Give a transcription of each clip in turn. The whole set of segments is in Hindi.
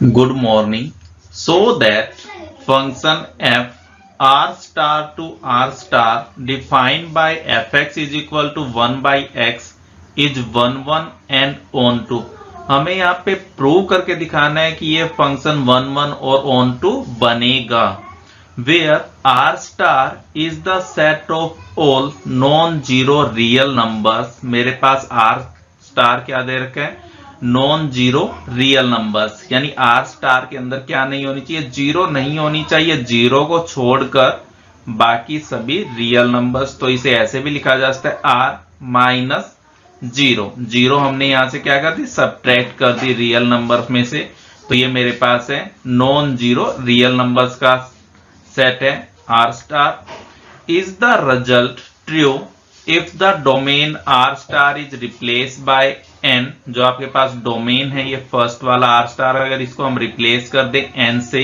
Good morning. So that function f r star to r star defined by fx is equal to 1 by x is 1 1 and on to हमें यहाँ पे प्रूव करके दिखाना है कि ये फंक्शन 1 1 और on to बनेगा where r star is the set of all non zero real numbers। मेरे पास r star क्या दे रखा है, नॉन जीरो रियल नंबर्स, यानी आर स्टार के अंदर क्या नहीं होनी चाहिए, जीरो नहीं होनी चाहिए, जीरो को छोड़कर बाकी सभी रियल नंबर्स। तो इसे ऐसे भी लिखा जा सकता है आर माइनस जीरो, जीरो हमने यहां से क्या कर दी, सब्ट्रैक्ट कर दी रियल नंबर में से। तो ये मेरे पास है नॉन जीरो रियल नंबर्स का सेट है R star. Is the result true if the domain R star is replace by n, जो आपके पास डोमेन है ये फर्स्ट वाला आर स्टार, अगर इसको हम रिप्लेस कर दें n से,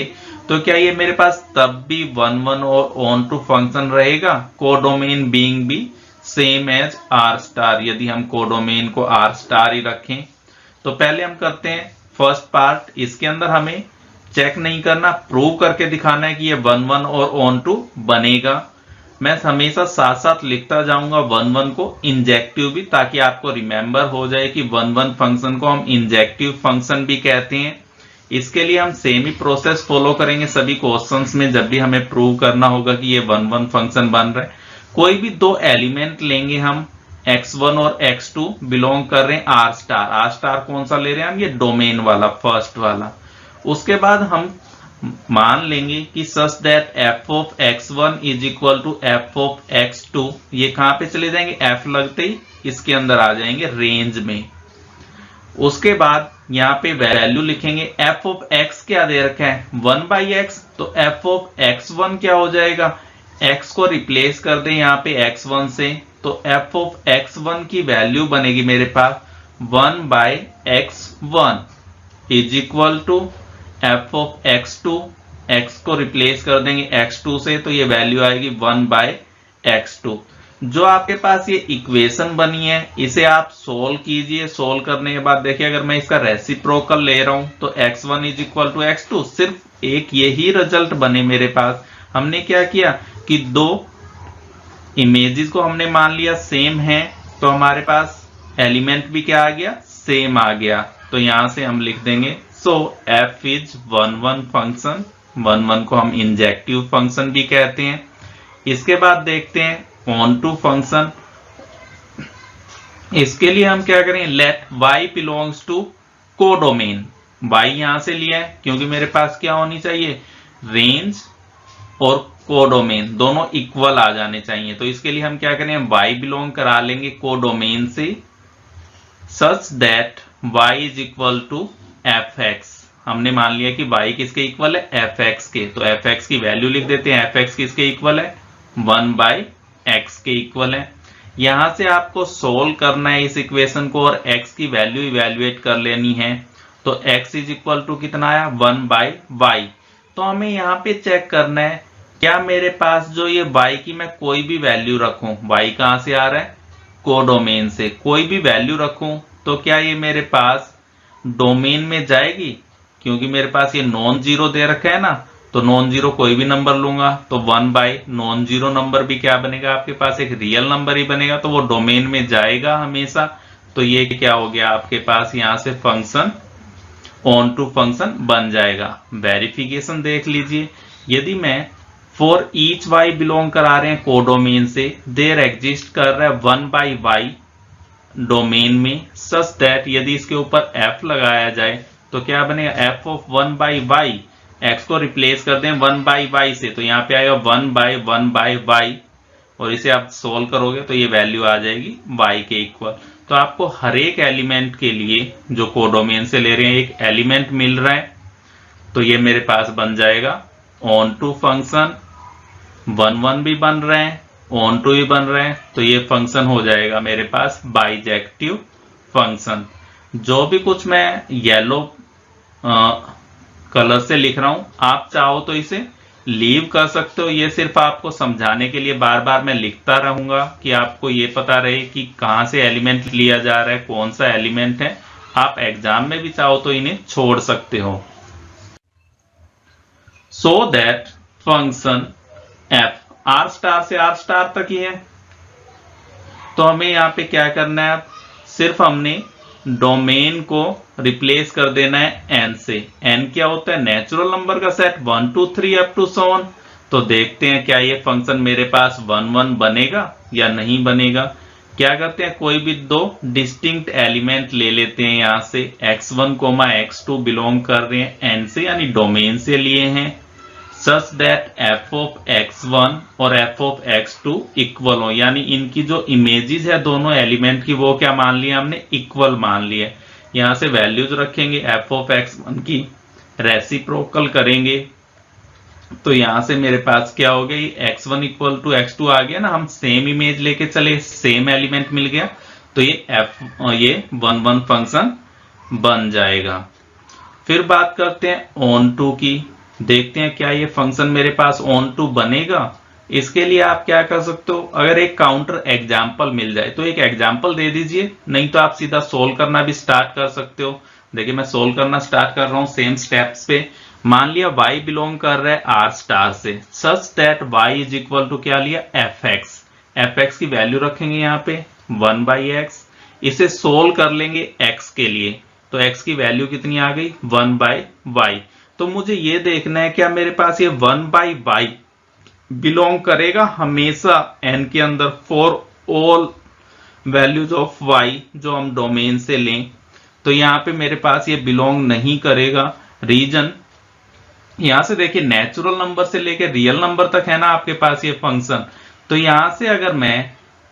तो क्या ये मेरे पास तब भी 1 1 और ऑन टू फंक्शन रहेगा, कोडोमेन बीइंग भी सेम एज आर स्टार, यदि हम कोडोमेन को आर स्टार ही रखें। तो पहले हम करते हैं फर्स्ट पार्ट, इसके अंदर हमें चेक नहीं करना, प्रूव करके दिखाना है कि ये 1 1 और ऑन टू बनेगा। मैं हमेशा साथ साथ लिखता जाऊंगा 1 1 को इंजेक्टिव भी, ताकि आपको रिमेंबर हो जाए कि 1 1 फंक्शन को हम इंजेक्टिव फंक्शन भी कहते हैं। इसके लिए हम सेम ही प्रोसेस फॉलो करेंगे सभी क्वेश्चंस में, जब भी हमें प्रूव करना होगा कि ये 1 1 फंक्शन बन रहा है। कोई भी दो एलिमेंट लेंगे हम, x1 और x2 बिलोंग कर रहे हैं आर स्टार, आर स्टार कौन सा ले रहे हैं हम, ये डोमेन वाला फर्स्ट वाला। उसके बाद हम मान लेंगे कि such that f of x1 is equal to f of x2, ये कहां पे चले जाएंगे, f लगते ही इसके अंदर आ जाएंगे रेंज में। उसके बाद यहाँ पे वैल्यू लिखेंगे, f ऑफ x क्या दे रखा है 1 बाई x, तो f ऑफ x1 क्या हो जाएगा, x को रिप्लेस कर दें यहाँ पे x1 से, तो f ऑफ x1 की वैल्यू बनेगी मेरे पास 1 by x1 is equal to f of x2, x को रिप्लेस कर देंगे x2 से, तो ये वैल्यू आएगी 1 बाय x2। जो आपके पास ये इक्वेशन बनी है इसे आप सोल्व कीजिए। सोल्व करने के बाद देखिए, अगर मैं इसका रेसिप्रोकल ले रहा हूं तो x1 is equal to x2, सिर्फ एक यही रिजल्ट बने मेरे पास। हमने क्या किया कि दो इमेजेस को हमने मान लिया सेम है, तो हमारे पास एलिमेंट भी क्या आ गया, सेम आ गया। तो यहां से हम लिख देंगे सो f इज 1 1 फंक्शन, 1 1 को हम इंजेक्टिव फंक्शन भी कहते हैं। इसके बाद देखते हैं ऑन टू फंक्शन। इसके लिए हम क्या करें, let y belongs to codomain, y यहां से लिया है क्योंकि मेरे पास क्या होनी चाहिए, रेंज और कोडोमेन दोनों इक्वल आ जाने चाहिए। तो इसके लिए हम क्या करें, y बिलोंग करा लेंगे कोडोमेन से, such that y is equal to fx। हमने मान लिया कि y किसके इक्वल है, fx के, तो fx की वैल्यू लिख देते हैं, fx किसके इक्वल है 1 बाई x के इक्वल है। यहां से आपको सोल्व करना है इस इक्वेशन को और x की वैल्यू इवेल्युएट कर लेनी है। तो x इज इक्वल टू कितना आया 1 बाई y। तो हमें यहाँ पे चेक करना है क्या मेरे पास जो ये y की मैं कोई भी वैल्यू रखूं, y कहां से आ रहा है, कोडोमेन से, कोई भी वैल्यू रखूं तो क्या ये मेरे पास डोमेन में जाएगी, क्योंकि मेरे पास ये नॉन जीरो दे रखा है ना, तो नॉन जीरो कोई भी नंबर लूंगा तो 1 बाई नॉन जीरो नंबर भी क्या बनेगा, आपके पास एक रियल नंबर ही बनेगा, तो वो डोमेन में जाएगा हमेशा। तो ये क्या हो गया आपके पास, यहां से फंक्शन ऑन टू फंक्शन बन जाएगा। वेरिफिकेशन देख लीजिए, यदि मैं फॉर ईच y बिलोंग करा रहे हैं कोडोमेन से, देयर एग्जिस्ट कर रहा है 1 बाई y डोमेन में, सच दैट यदि इसके ऊपर f लगाया जाए तो क्या बनेगा, f of 1 by y, x को रिप्लेस कर दें 1 बाई y से, तो यहाँ पे आएगा 1 बाई y, और इसे आप सोल्व करोगे तो ये वैल्यू आ जाएगी y के इक्वल। तो आपको हर एक एलिमेंट के लिए जो कोडोमेन से ले रहे हैं एक एलिमेंट मिल रहा है, तो ये मेरे पास बन जाएगा ऑन टू फंक्शन, 1 1 भी बन रहे हैं, ऑन टू भी बन रहे हैं, तो ये फंक्शन हो जाएगा मेरे पास बाइजेक्टिव फंक्शन। जो भी कुछ मैं येलो कलर से लिख रहा हूं, आप चाहो तो इसे लीव कर सकते हो, ये सिर्फ आपको समझाने के लिए बार बार मैं लिखता रहूंगा कि आपको ये पता रहे कि कहां से एलिमेंट लिया जा रहा है, कौन सा एलिमेंट है। आप एग्जाम में भी चाहो तो इन्हें छोड़ सकते हो। So that function F R star से आर स्टार तक ही है। तो हमें यहाँ पे क्या करना है, सिर्फ हमने डोमेन को रिप्लेस कर देना है एन से। एन क्या होता है, नेचुरल नंबर का set 1 2 3 up to so on। तो देखते हैं क्या ये फंक्शन मेरे पास 1 1 बनेगा या नहीं बनेगा। क्या करते हैं, कोई भी दो डिस्टिंक्ट एलिमेंट ले लेते हैं यहाँ से, x1, x2 बिलोंग कर रहे हैं एन से, यानी डोमेन से लिए हैं, such that F of x1 और एफ ऑफ x2 इक्वल हो, यानी इनकी जो इमेजेस है दोनों एलिमेंट की वो क्या मान लिया हमने, इक्वल मान लिया। यहाँ से वैल्यूज रखेंगे, एफ ऑफ x1 की रेसिप्रोकल करेंगे, तो यहां से मेरे पास क्या हो गया, ये x1 इक्वल टू x2 आ गया ना, हम सेम इमेज लेके चले, सेम एलिमेंट मिल गया, तो ये 1 1 फंक्शन बन जाएगा। फिर बात करते हैं ऑन टू की, देखते हैं क्या ये फंक्शन मेरे पास ऑन टू बनेगा। इसके लिए आप क्या कर सकते हो, अगर एक काउंटर एग्जाम्पल मिल जाए तो एक एग्जाम्पल दे दीजिए, नहीं तो आप सीधा सोल्व करना भी स्टार्ट कर सकते हो। देखिए मैं सोल्व करना स्टार्ट कर रहा हूं सेम स्टेप्स पे। मान लिया y बिलोंग कर रहा है आर स्टार से, such that y is equal to क्या लिया, fx की वैल्यू रखेंगे यहाँ पे 1/x, इसे सोल्व कर लेंगे x के लिए, तो x की वैल्यू कितनी आ गई, 1/y। तो मुझे ये देखना है क्या मेरे पास ये 1/y बिलोंग करेगा हमेशा n के अंदर for all values of y जो हम डोमेन से लें। तो यहाँ पे मेरे पास ये बिलोंग नहीं करेगा। रीजन, यहां से देखिए नेचुरल नंबर से लेके रियल नंबर तक है ना आपके पास ये फंक्शन, तो यहां से अगर मैं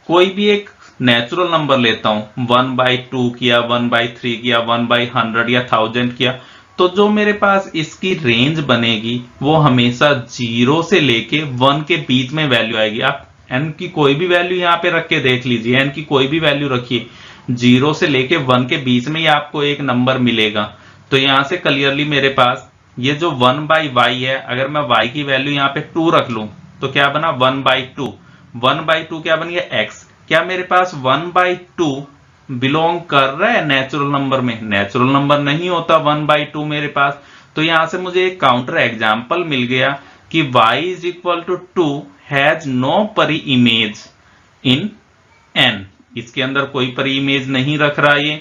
कोई भी एक नेचुरल नंबर लेता हूं, 1/2 किया, 1/3 किया, 1/100 या 1000 किया, तो जो मेरे पास इसकी रेंज बनेगी वो हमेशा 0 से लेके 1 के बीच में वैल्यू आएगी। आप n की कोई भी वैल्यू यहाँ पे रख के देख लीजिए, n की कोई भी वैल्यू रखिए, 0 से लेके 1 के बीच में ही आपको एक नंबर मिलेगा। तो यहां से क्लियरली मेरे पास ये जो 1/y है, अगर मैं y की वैल्यू यहाँ पे 2 रख लूं तो क्या बना 1/2, 1/2 क्या बन गया x। क्या मेरे पास 1/2 बिलोंग कर रहा है नेचुरल नंबर में, नेचुरल नंबर नहीं होता 1/2 मेरे पास। तो यहां से मुझे एक काउंटर एग्जाम्पल मिल गया कि y is equal to 2 has no pre image in n, इसके अंदर कोई परी इमेज नहीं रख रहा ये,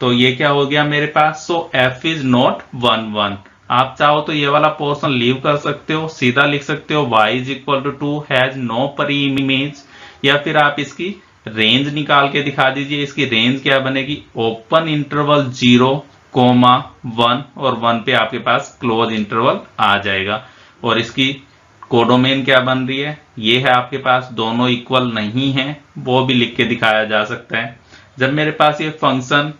तो ये क्या हो गया मेरे पास, सो f इज नॉट 1 1। आप चाहो तो ये वाला पोर्शन लीव कर सकते हो, सीधा लिख सकते हो y is equal to 2 has no pre image, या फिर आप इसकी रेंज निकाल के दिखा दीजिए। इसकी रेंज क्या बनेगी, ओपन इंटरवल 0, 1 और 1 पे आपके पास क्लोज इंटरवल आ जाएगा। और इसकी कोडोमेन क्या बन रही है, ये है आपके पास, दोनों इक्वल नहीं है, वो भी लिख के दिखाया जा सकता है। जब मेरे पास ये फंक्शन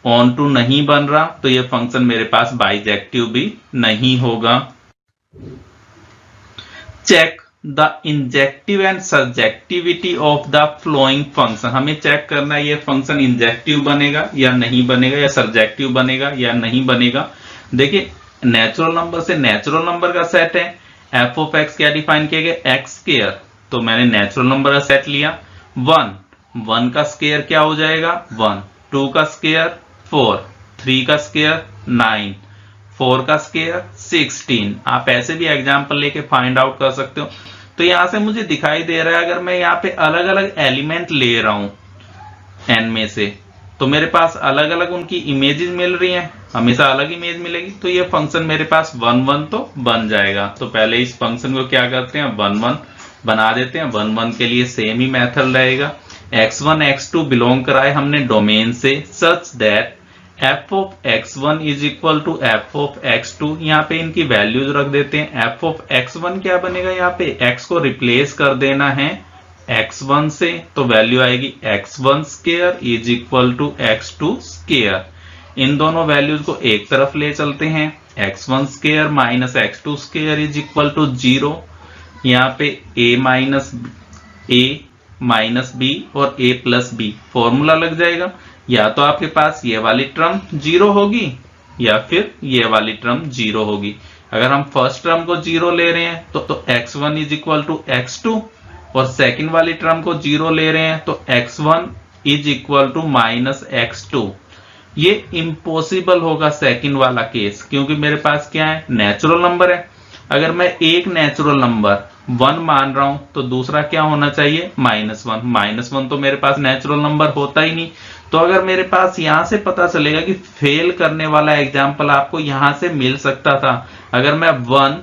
ऑन टू नहीं बन रहा तो ये फंक्शन मेरे पास बाइजेक्टिव भी नहीं होगा। Check the injective and subjectivity of the flowing function, हमें चेक करना है ये फंक्शन इंजेक्टिव बनेगा या नहीं बनेगा, या सब्जेक्टिव बनेगा या नहीं बनेगा। देखिए नेचुरल नंबर से नेचुरल नंबर का सेट है, एफ ऑफ एक्स क्या डिफाइन किया गया, एक्स स्क्वायर, तो मैंने नेचुरल नंबर का सेट लिया। 1 का स्क्वायर क्या हो जाएगा 1, 2 का स्क्वायर 4, 3 का स्क्वायर 9, 4 का स्क्वायर 16। आप ऐसे भी एग्जांपल लेके फाइंड आउट कर सकते हो। तो यहां से मुझे दिखाई दे रहा है अगर मैं यहाँ पे अलग अलग एलिमेंट ले रहा हूं n में से, तो मेरे पास अलग अलग उनकी इमेजेस मिल रही हैं, हमेशा अलग इमेज मिलेगी, तो ये फंक्शन मेरे पास 1 1 तो बन जाएगा। तो पहले इस फंक्शन को क्या करते हैं 1 1 बना देते हैं। 1 1 के लिए सेम ही मेथड रहेगा, x1 x2 बिलोंग कराए हमने डोमेन से, such that f of x1 is equal to f of x2, यहाँ पे इनकी वैल्यूज रख देते हैं। f ऑफ x1 क्या बनेगा, यहाँ पे x को रिप्लेस कर देना है x1 से, तो वैल्यू आएगी x1 square is equal to x2 square. इन दोनों वैल्यूज को एक तरफ ले चलते हैं, x1 square minus x2 square is equal to 0। यहाँ पे a माइनस b और a प्लस b फॉर्मूला लग जाएगा। या तो आपके पास ये वाली टर्म 0 होगी या फिर ये वाली टर्म 0 होगी। अगर हम फर्स्ट टर्म को 0 ले रहे हैं तो x1 is equal to x2, और सेकंड वाली टर्म को 0 ले रहे हैं तो x1 is equal to minus x2। ये इम्पॉसिबल होगा सेकंड वाला केस, क्योंकि मेरे पास क्या है नेचुरल नंबर है, अगर मैं एक नेचुरल नंबर 1 मान रहा हूं तो दूसरा क्या होना चाहिए, -1। -1 तो मेरे पास नेचुरल नंबर होता ही नहीं। तो अगर मेरे पास यहां से पता चलेगा कि फेल करने वाला एग्जाम्पल आपको यहां से मिल सकता था। अगर मैं 1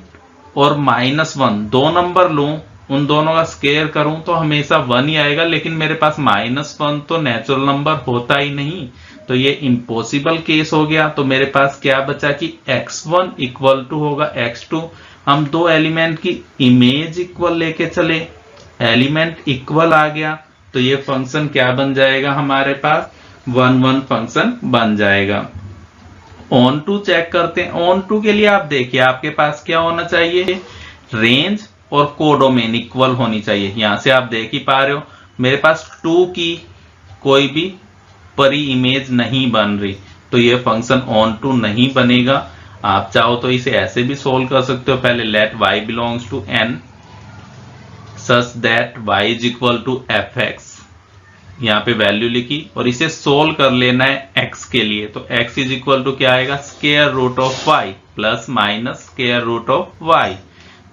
और -1 दो नंबर लूं, उन दोनों का स्क्वायर करूं तो हमेशा 1 ही आएगा, लेकिन मेरे पास -1 तो नेचुरल नंबर होता ही नहीं, तो ये इम्पॉसिबल केस हो गया। तो मेरे पास क्या बचा कि x1 इक्वल टू होगा x2। हम दो एलिमेंट की इमेज इक्वल लेके चले, एलिमेंट इक्वल आ गया, तो ये फंक्शन क्या बन जाएगा, हमारे पास 1 1 फंक्शन बन जाएगा। ऑन टू चेक करते हैं। ऑन टू के लिए आप देखिए आपके पास क्या होना चाहिए, रेंज और कोडोमेन इक्वल होनी चाहिए। यहां से आप देख ही पा रहे हो मेरे पास 2 की कोई भी परी इमेज नहीं बन रही, तो ये फंक्शन ऑन टू नहीं बनेगा। आप चाहो तो इसे ऐसे भी सोल्व कर सकते हो, पहले let y belongs to n such that y is equal to fx, यहाँ पे वैल्यू लिखी और इसे सोल्व कर लेना है x के लिए। तो x इज इक्वल टू क्या आएगा, square root of y plus minus square root of y।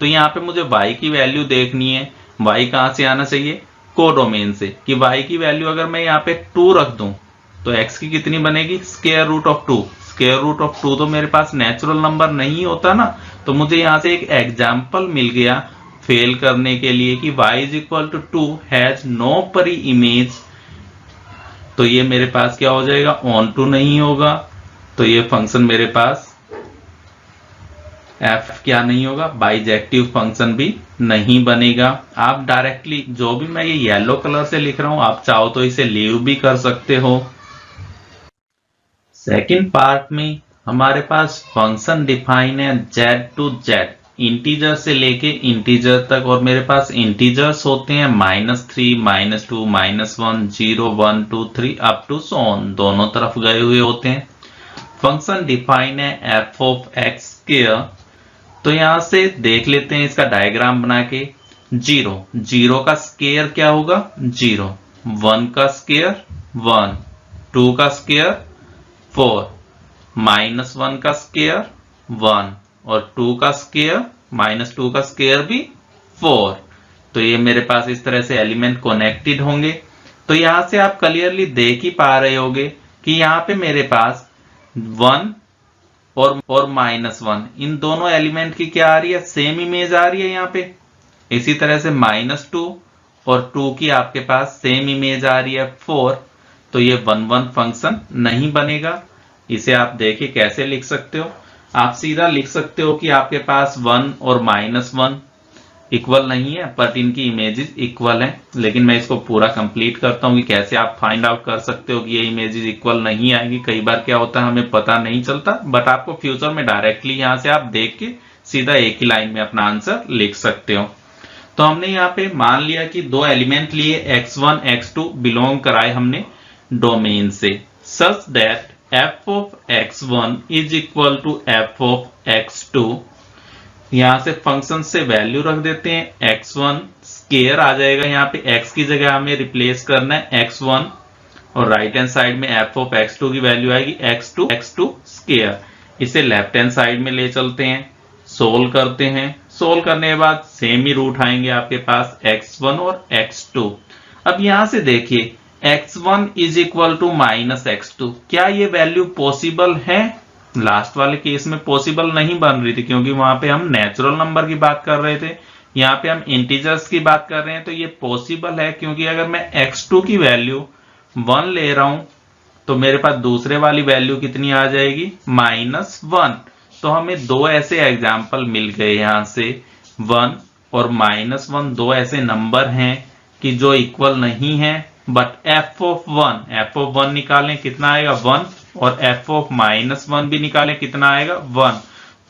तो यहाँ पे मुझे y की वैल्यू देखनी है, y कहां से आना चाहिए, कोडोमेन से, कि y की वैल्यू अगर मैं यहाँ पे 2 रख दूं तो x की कितनी बनेगी, square root of 2। Square root of 2 तो मेरे पास नेचुरल नंबर नहीं होता ना, तो मुझे यहां से एक एग्जाम्पल मिल गया फेल करने के लिए कि y is equal to 2 has no pre image. तो ये मेरे पास क्या हो जाएगा, ऑन टू नहीं होगा, तो ये फंक्शन मेरे पास f क्या नहीं होगा, बाइजेक्टिव फंक्शन भी नहीं बनेगा। आप डायरेक्टली जो भी मैं ये येलो कलर से लिख रहा हूं, आप चाहो तो इसे लीव भी कर सकते हो। सेकंड पार्ट में हमारे पास फंक्शन डिफाइन है z टू z, इंटीजर से लेके इंटीजर तक, और मेरे पास इंटीजर्स होते हैं -3, -2, -1, 0, 1, 2, 3 अप टू सो ऑन, दोनों तरफ गए हुए होते हैं। फंक्शन डिफाइन है f ऑफ x स्क्वायर। तो यहां से देख लेते हैं इसका डायग्राम बना के। 0 का स्क्वायर क्या होगा, 0, 1 का स्क्वायर 1, 2 का स्क्वायर 4, -1 का स्क्वायर 1 और 2 का स्क्वायर -2 का स्क्वायर भी 4। तो ये मेरे पास इस तरह से एलिमेंट कनेक्टेड होंगे। तो यहां से आप क्लियरली देख ही पा रहे होगे कि यहाँ पे मेरे पास 1 और -1 इन दोनों एलिमेंट की क्या आ रही है, सेम इमेज आ रही है यहाँ पे। इसी तरह से -2 और 2 की आपके पास सेम इमेज आ रही है 4। तो ये 1 1 फंक्शन नहीं बनेगा। इसे आप देखिए कैसे लिख सकते हो, आप सीधा लिख सकते हो कि आपके पास 1 और -1 इक्वल नहीं है, बट इनकी इमेजेस इक्वल हैं। लेकिन मैं इसको पूरा कंप्लीट करता हूँ कि कैसे आप फाइंड आउट कर सकते हो कि ये इमेजेस इक्वल नहीं आएगी। कई बार क्या होता है हमें पता नहीं चलता, बट आपको फ्यूचर में डायरेक्टली यहाँ से आप देख के सीधा एक ही लाइन में अपना आंसर लिख सकते हो। तो हमने यहाँ पे मान लिया कि दो एलिमेंट लिए, x1 x2 बिलोंग कराए हमने डोमेन से, such that f of x1 is equal to f of x2। यहां से फंक्शन से वैल्यू रख देते हैं, x1 स्क्वायर आ जाएगा, यहाँ पे x की जगह हमें रिप्लेस करना है x1, और राइट हैंड साइड में f ऑफ x2 की वैल्यू आएगी x2 स्क्वायर। इसे लेफ्ट हैंड साइड में ले चलते हैं, सोल्व करते हैं। सोल्व करने के बाद सेम ही रूट आएंगे आपके पास x1 और x2। अब यहां से देखिए x1 is equal to -x2, क्या ये वैल्यू पॉसिबल है? लास्ट वाले केस में पॉसिबल नहीं बन रही थी, क्योंकि वहां पे हम नेचुरल नंबर की बात कर रहे थे, यहाँ पे हम इंटीजर्स की बात कर रहे हैं। तो ये पॉसिबल है, क्योंकि अगर मैं x2 की वैल्यू 1 ले रहा हूं तो मेरे पास दूसरे वाली वैल्यू कितनी आ जाएगी, -1। तो हमें दो ऐसे एग्जाम्पल मिल गए, यहां से 1 और -1 दो ऐसे नंबर हैं कि जो इक्वल नहीं है, बट f ऑफ 1 निकालें कितना आएगा 1, और f ऑफ -1 भी निकालें कितना आएगा 1।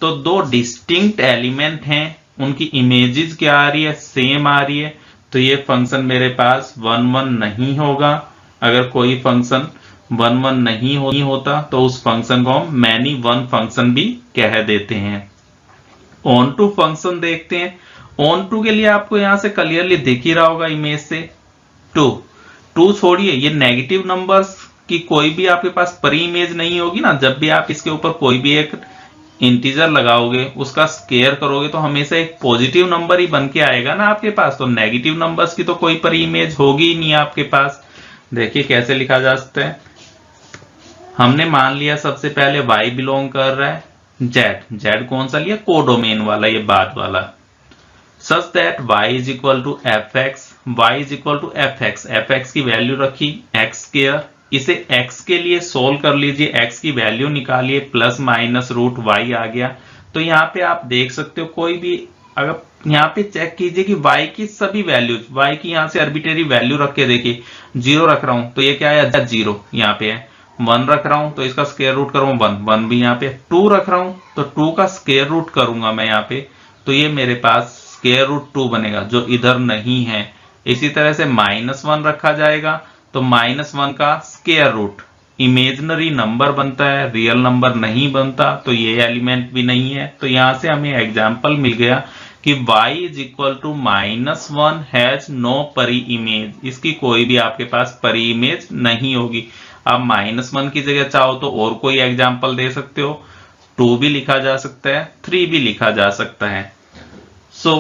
तो दो डिस्टिंक्ट एलिमेंट हैं, उनकी इमेजेस क्या आ रही है, सेम आ रही है। तो ये फंक्शन मेरे पास 1 1 नहीं होगा। अगर कोई फंक्शन 1 1 नहीं होता तो उस फंक्शन को हम मैनी वन फंक्शन भी कह देते हैं। ऑन टू फंक्शन देखते हैं। ऑन टू के लिए आपको यहां से क्लियरली दिख ही रहा होगा इमेज से 2 छोड़िए, ये नेगेटिव नंबर्स की कोई भी आपके पास परी इमेज नहीं होगी ना। जब भी आप इसके ऊपर कोई भी एक इंटीजर लगाओगे, उसका स्केयर करोगे तो हमेशा एक पॉजिटिव नंबर ही बन के आएगा ना आपके पास। तो नेगेटिव नंबर्स की तो कोई पर इमेज होगी ही नहीं आपके पास। देखिए कैसे लिखा जा सकता है। हमने मान लिया सबसे पहले y बिलोंग कर रहा है z कौन सा लिया, कोडोमेन वाला, ये बाद वाला। Such that y is equal to f x, fx की वैल्यू रखी x स्केयर, इसे x के लिए सोल्व कर लीजिए, x की वैल्यू निकालिए, प्लस माइनस रूट y आ गया। तो यहाँ पे आप देख सकते हो कोई भी, अगर यहाँ पे चेक कीजिए कि y की सभी वैल्यूज, y की यहाँ से आर्बिट्रेरी वैल्यू रख के देखिए, 0 रख रहा हूं तो ये क्या है, 0 यहाँ पे है। 1 रख रहा हूं तो इसका स्क्वायर रूट करूंगा 1 भी यहाँ पे। 2 रख रहा हूं तो 2 का स्क्वायर रूट करूंगा मैं यहाँ पे, तो ये मेरे पास स्क्वायर रूट 2 बनेगा जो इधर नहीं है। इसी तरह से -1 रखा जाएगा तो -1 का स्क्वायर रूट इमेजिनरी नंबर बनता है, रियल नंबर नहीं बनता, तो ये एलिमेंट भी नहीं है। तो यहां से हमें एग्जाम्पल मिल गया कि y is equal to -1 has no pre image, इसकी कोई भी आपके पास परी इमेज नहीं होगी। अब -1 की जगह चाहो तो और कोई एग्जाम्पल दे सकते हो, 2 भी लिखा जा सकता है, 3 भी लिखा जा सकता है। So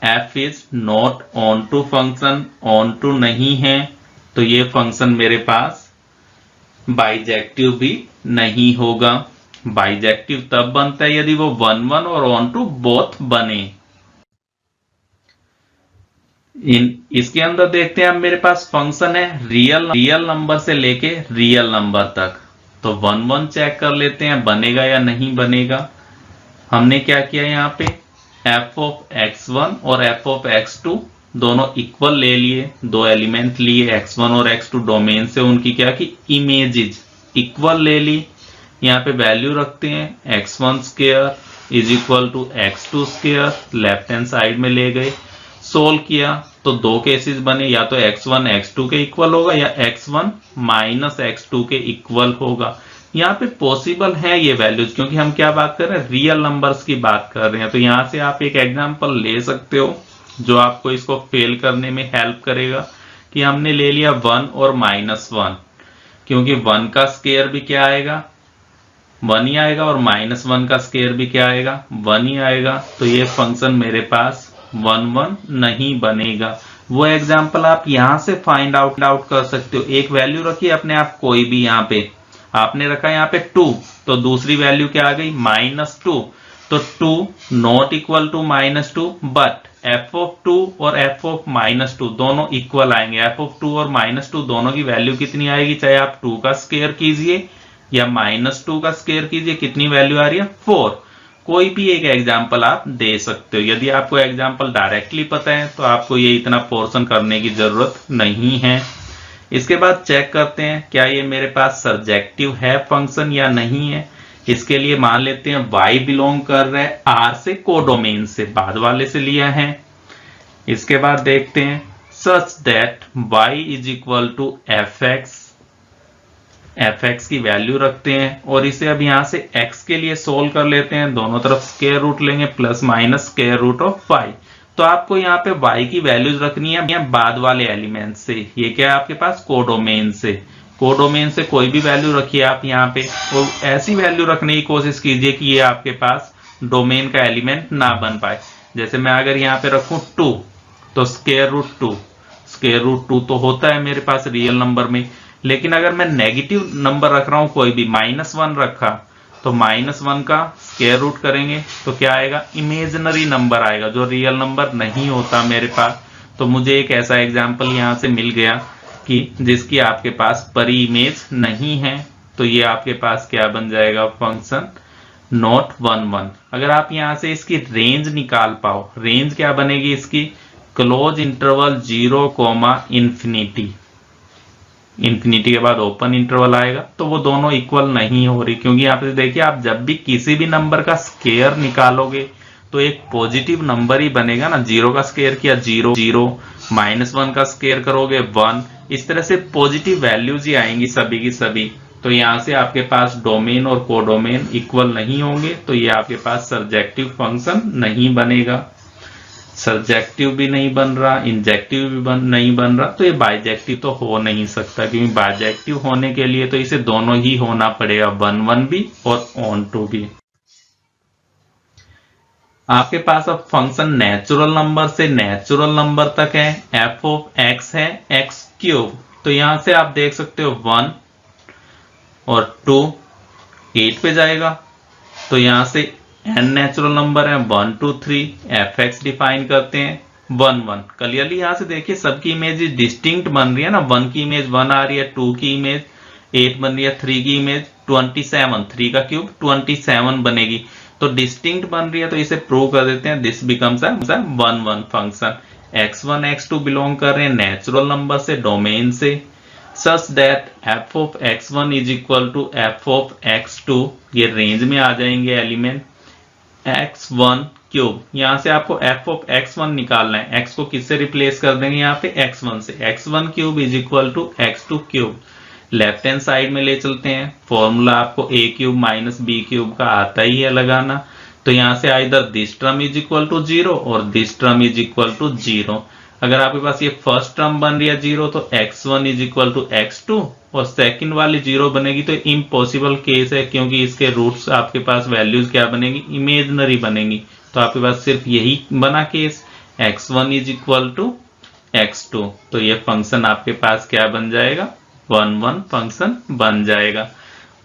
f is not onto function, onto नहीं है, तो ये फंक्शन मेरे पास बाइजेक्टिव भी नहीं होगा। बाइजेक्टिव तब बनता है यदि वो 1 1 और ऑन टू बोथ बने। इसके अंदर देखते हैं, अब मेरे पास फंक्शन है रियल नंबर से लेके रियल नंबर तक। तो 1 1 चेक कर लेते हैं बनेगा या नहीं बनेगा। हमने क्या किया यहाँ पे, f ऑफ x1 और f ऑफ x2 दोनों इक्वल ले लिए, दो एलिमेंट लिए x1 और x2 डोमेन से, उनकी क्या की इमेजेस इक्वल ले ली। यहाँ पे वैल्यू रखते हैं x1 square is equal to x2 square, left hand side में ले गए, सोल्व किया तो दो केसेस बने, या तो x1 x2 के इक्वल होगा या x1 माइनस x2 के इक्वल होगा। यहाँ पे पॉसिबल है ये वैल्यूज, क्योंकि हम क्या बात कर रहे हैं, रियल नंबर्स की बात कर रहे हैं। तो यहाँ से आप एक एग्जांपल ले सकते हो जो आपको इसको फेल करने में हेल्प करेगा, कि हमने ले लिया 1 और -1, क्योंकि 1 का स्क्वायर भी क्या आएगा, 1 ही आएगा, और -1 का स्क्वायर भी क्या आएगा, 1 ही आएगा। तो ये फंक्शन मेरे पास 1 1 नहीं बनेगा। वो एग्जाम्पल आप यहां से फाइंड आउट कर सकते हो। एक वैल्यू रखिए अपने आप कोई भी, यहाँ पे आपने रखा यहाँ पे 2, तो दूसरी वैल्यू क्या आ गई, -2, तो 2 not equal to -2, but f of 2 और f ऑफ -2 दोनों इक्वल आएंगे। f ऑफ 2 और -2 दोनों की वैल्यू कितनी आएगी, चाहे आप 2 का स्क्वायर कीजिए या -2 का स्क्वायर कीजिए, कितनी वैल्यू आ रही है, 4। कोई भी एक एग्जाम्पल आप दे सकते हो। यदि आपको एग्जाम्पल डायरेक्टली पता है तो आपको ये इतना पोर्शन करने की जरूरत नहीं है। इसके बाद चेक करते हैं क्या ये मेरे पास सर्जेक्टिव है फंक्शन या नहीं है। इसके लिए मान लेते हैं y बिलोंग कर रहा है R से, कोडोमेन से, बाद वाले से लिया है। इसके बाद देखते हैं such that y is equal to fx की वैल्यू रखते हैं, और इसे अब यहां से x के लिए सोल्व कर लेते हैं। दोनों तरफ स्क्वायर रूट लेंगे, plus minus square root of y। तो आपको यहाँ पे y की वैल्यूज रखनी है बाद वाले एलिमेंट से। ये क्या है आपके पास, कोडोमेन से। कोडोमेन से कोई भी वैल्यू रखिए आप यहाँ पे, और ऐसी वैल्यू रखने की कोशिश कीजिए कि ये आपके पास डोमेन का एलिमेंट ना बन पाए। जैसे मैं अगर यहाँ पे रखूं 2, तो स्क्वायर रूट 2, स्क्वायर रूट 2 तो होता है मेरे पास रियल नंबर में। लेकिन अगर मैं नेगेटिव नंबर रख रहा हूं कोई भी, -1 रखा, तो -1 का स्क्वायर रूट करेंगे तो क्या आएगा, इमेजिनरी नंबर आएगा जो रियल नंबर नहीं होता मेरे पास। तो मुझे एक ऐसा एग्जाम्पल यहां से मिल गया कि जिसकी आपके पास परी इमेज नहीं है। तो ये आपके पास क्या बन जाएगा, फंक्शन नॉट 1 1। अगर आप यहां से इसकी रेंज निकाल पाओ, रेंज क्या बनेगी इसकी, क्लोज इंटरवल 0, इन्फिनिटी, इन्फिनिटी के बाद ओपन इंटरवल आएगा। तो वो दोनों इक्वल नहीं हो रही, क्योंकि यहाँ पे देखिए आप जब भी किसी भी नंबर का स्क्वायर निकालोगे तो एक पॉजिटिव नंबर ही बनेगा ना। 0 का स्क्वायर किया 0 0, -1 का स्क्वायर करोगे 1, इस तरह से पॉजिटिव वैल्यूज ही आएंगी सभी की सभी। तो यहाँ से आपके पास डोमेन और कोडोमेन इक्वल नहीं होंगे, तो ये आपके पास सर्जेक्टिव फंक्शन नहीं बनेगा। सर्जेक्टिव भी नहीं बन रहा, इंजेक्टिव भी नहीं बन रहा, तो ये बाइजेक्टिव तो हो नहीं सकता, क्योंकि बाइजेक्टिव होने के लिए तो इसे दोनों ही होना पड़ेगा, 1 1 भी और ऑन टू भी। आपके पास अब फंक्शन नेचुरल नंबर से नेचुरल नंबर तक है, एफ ऑफ एक्स है एक्स क्यूब। तो यहां से आप देख सकते हो 1 और 2 8 पे जाएगा। तो यहां से n नेचुरल नंबर है 1 2 3, एफ एक्स डिफाइन करते हैं 1 1। क्लियरली यहां से देखिए सबकी इमेज डिस्टिंक्ट बन रही है ना, 1 की इमेज 1 आ रही है, 2 की इमेज 8 बन रही है, 3 की इमेज 27, 3 का क्यूब 27 बनेगी। तो डिस्टिंक्ट बन रही है, तो इसे प्रूव कर देते हैं। This becomes a 1 1 function. x1 x2 belong कर रहे हैं नेचुरल नंबर से, डोमेन से, such that f of x1 is equal to f of x2, ये रेंज में आ जाएंगे एलिमेंट, x1 क्यूब। यहां से आपको f ऑफ x1 निकालना है, x को किससे रिप्लेस कर देंगे यहाँ पे x1 से, x1 cube is equal to x2 cube. Left hand side में ले चलते हैं, फॉर्मूला आपको a cube minus b cube का आता ही है लगाना। तो यहां से either this term is equal to 0 और this term is equal to 0। अगर आपके पास ये फर्स्ट टर्म बन रही है 0 तो x1 is equal to x2, और सेकंड वाली 0 बनेगी तो इम्पॉसिबल केस है, क्योंकि इसके रूट्स आपके पास वैल्यूज क्या बनेगी, इमेजनरी बनेगी। तो आपके पास सिर्फ यही बना case, x1 is equal to x2। तो ये फंक्शन आपके पास क्या बन जाएगा, 1 1 फंक्शन बन जाएगा।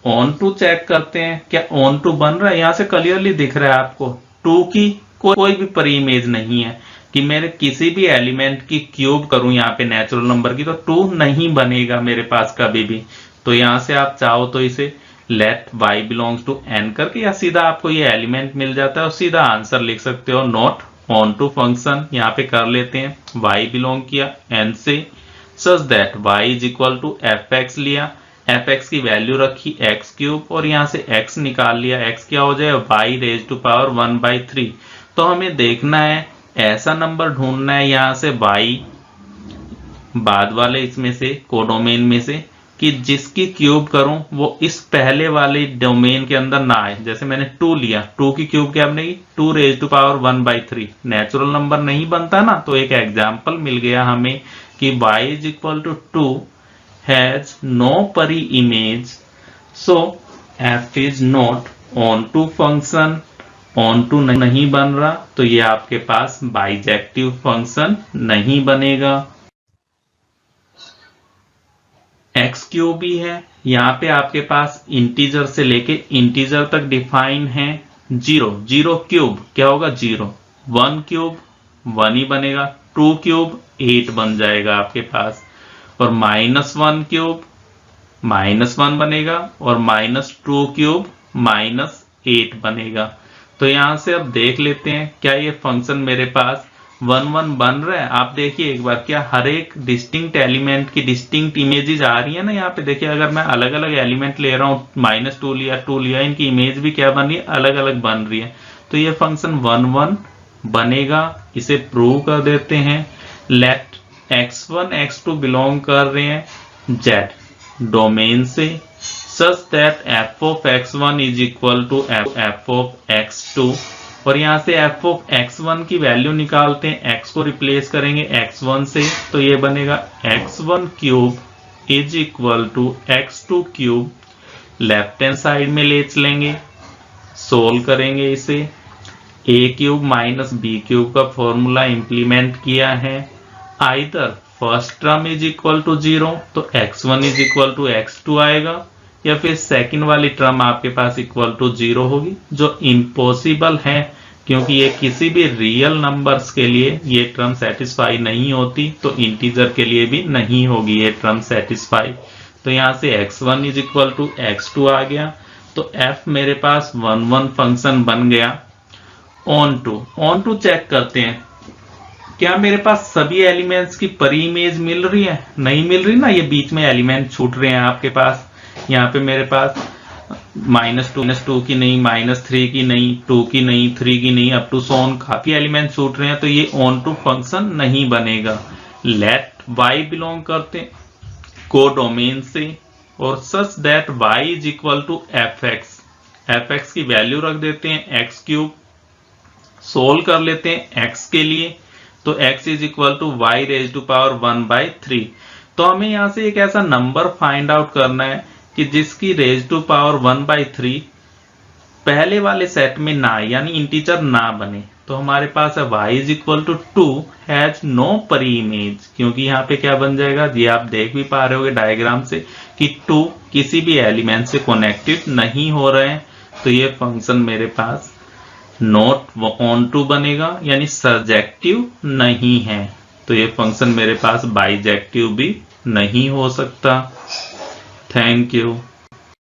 ऑन टू चेक करते हैं, क्या ऑन टू बन रहा है, यहां से क्लियरली दिख रहा है आपको 2 की कोई भी परी इमेज नहीं है, कि मेरे किसी भी एलिमेंट की क्यूब करूं यहाँ पे नेचुरल नंबर की तो 2 नहीं बनेगा मेरे पास कभी भी। तो यहां से आप चाहो तो इसे let y belongs to n करके, या सीधा आपको ये एलिमेंट मिल जाता है और सीधा आंसर लिख सकते हो, नॉट ऑन टू फंक्शन। यहाँ पे कर लेते हैं, y बिलोंग किया n से, such that y is equal to f x लिया, एफ एक्स की वैल्यू रखी एक्स क्यूब, और यहां से x निकाल लिया, x क्या हो जाएगा y रेज टू पावर 1/3। तो हमें देखना है, ऐसा नंबर ढूंढना है यहाँ से y बाद वाले इसमें से कोडोमेन में से, कि जिसकी क्यूब करूं वो इस पहले वाले डोमेन के अंदर ना आए। जैसे मैंने 2 लिया, 2 की क्यूब क्या बनेगी 2 raise to power 1/3, natural number नहीं बनता ना। तो एक एग्जांपल मिल गया हमें कि y is equal to 2 has no pre image, so f is not onto function. Onto नहीं बन रहा तो ये आपके पास बाइजेक्टिव फंक्शन नहीं बनेगा। एक्स क्यूब भी है, यहाँ पे आपके पास इंटीजर से लेके इंटीजर तक डिफाइन है 0, 0 क्यूब क्या होगा 0, 1 क्यूब 1 ही बनेगा, 2 क्यूब 8 बन जाएगा आपके पास, और -1 क्यूब -1 बनेगा, और -2 क्यूब -8 बनेगा। तो यहां से अब देख लेते हैं क्या ये फंक्शन मेरे पास 1 1 बन रहा है। आप देखिए एक बार, क्या हर एक डिस्टिंक्ट एलिमेंट की डिस्टिंक्ट इमेजेस आ रही है ना। यहाँ पे देखिए अगर मैं अलग अलग एलिमेंट ले रहा हूँ, -2 लिया 2 लिया, इनकी इमेज भी क्या बन रही है, अलग अलग बन रही है। तो ये फंक्शन 1 1 बनेगा, इसे प्रूव कर देते हैं। लेट x1 x2 बिलोंग कर रहे हैं z डोमेन से, such that f of x1 is equal to f of x2, और यहां से f of x1 की वैल्यू निकालते हैं, x को रिप्लेस करेंगे x1 से, तो ये बनेगा x1 cube is equal to x2 cube. Left hand side में ले चलेंगे, सोल्व करेंगे इसे, a cube minus b cube का फॉर्मूला इंप्लीमेंट किया है। Either first term is equal to 0 तो x1 is equal to x2 आएगा, या फिर सेकंड वाली टर्म आपके पास इक्वल टू 0 होगी, जो इम्पॉसिबल है क्योंकि ये किसी भी रियल नंबर्स के लिए ये टर्म सेटिस्फाई नहीं होती, तो इंटीजर के लिए भी नहीं होगी ये टर्म सेटिस्फाई। तो यहां से x1 is equal to x2 आ गया, तो f मेरे पास 1 1 फंक्शन बन गया। ऑन टू चेक करते हैं, क्या मेरे पास सभी एलिमेंट्स की परी इमेज मिल रही है, नहीं मिल रही ना, ये बीच में एलिमेंट छूट रहे हैं आपके पास। यहाँ पे मेरे पास -2 की नहीं, -3 की नहीं, 2 की नहीं, 3 की नहीं, अप टू सोन काफी एलिमेंट छूट रहे हैं, तो ये ऑन टू फंक्शन नहीं बनेगा। लेट y बिलोंग करते हैं कोडोमेन से, और such that y is equal to f x की वैल्यू रख देते हैं x क्यूब, सोल्व कर लेते हैं x के लिए, तो x is equal to y raise to power 1/3। तो हमें यहां से एक ऐसा नंबर फाइंड आउट करना है कि जिसकी रेज टू पावर 1/3 पहले वाले सेट में ना यानी इंटीजर ना बने तो हमारे पास है y is equal to 2 has no pre image, क्योंकि यहाँ पे क्या बन जाएगा, ये आप देख भी पा रहे होगे डायग्राम से कि 2 किसी भी एलिमेंट से कनेक्टेड नहीं हो रहे हैं, तो ये फंक्शन मेरे पास नॉट ऑन टू बनेगा यानी सर्जेक्टिव नहीं है, तो ये फंक्शन मेरे पास बाइजेक्टिव भी नहीं हो सकता। Thank you.